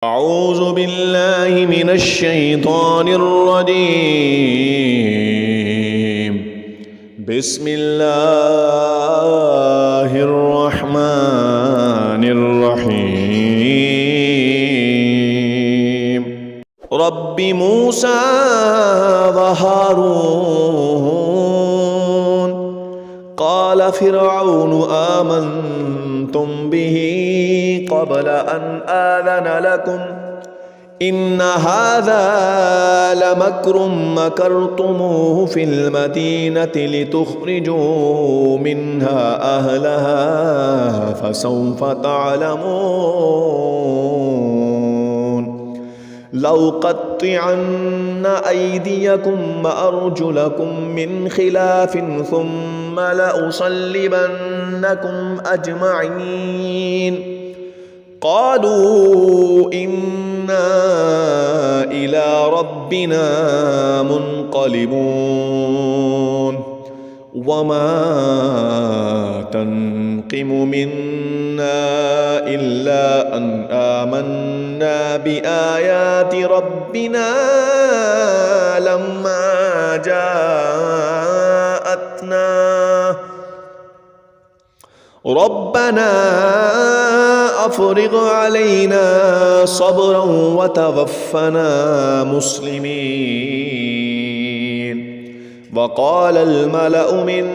أعوذ بالله من الشيطان الرجيم. بسم الله الرحمن الرحيم. رب موسى وهارون. قال فرعون آمنتم به قبل أن آذن لكم إن هذا لمكر مكرتموه في المدينة لتخرجوا منها أهلها فسوف تعلمون. لأقطعن أيديكم وأرجلكم من خلاف ثم لأصلبنكم أجمعين. قالوا إنا إلى ربنا منقلبون. وما تنقم منا إلا أن آمنا بآيات ربنا لما جاءتنا. ربنا أفرغ علينا صبرا وتوفنا مسلمين. وقال الملأ من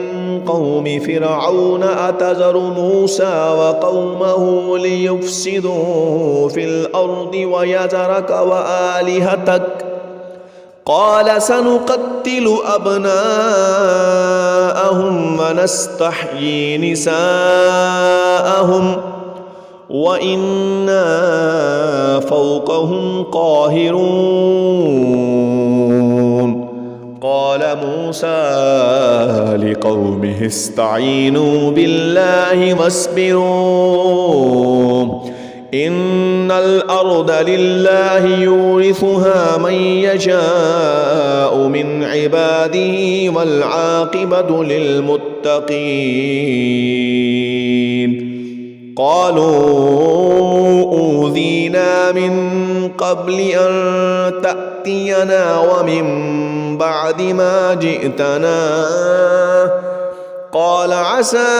قوم فرعون أتذر موسى وقومه ليفسدوا في الأرض ويذرك وآلهتك. قال سنقتل أبناءهم ونستحيي نساءهم وإنا فوقهم قاهرون. قال موسى لقومه استعينوا بالله واصبروا إن الأرض لله يورثها من يشاء من عباده والعاقبة للمتقين. قالوا أوذينا من قبل أن تأتينا ومن بعد ما جئتنا. قال عسى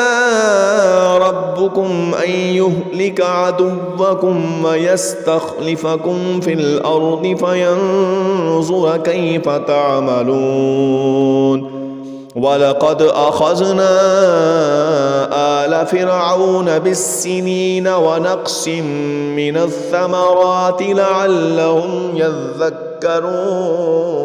ربكم أن يهلك عدوكم ويستخلفكم في الأرض فينظر كيف تعملون. ولقد أخذنا آل فرعون بالسنين ونقص من الثمرات لعلهم يذكرون.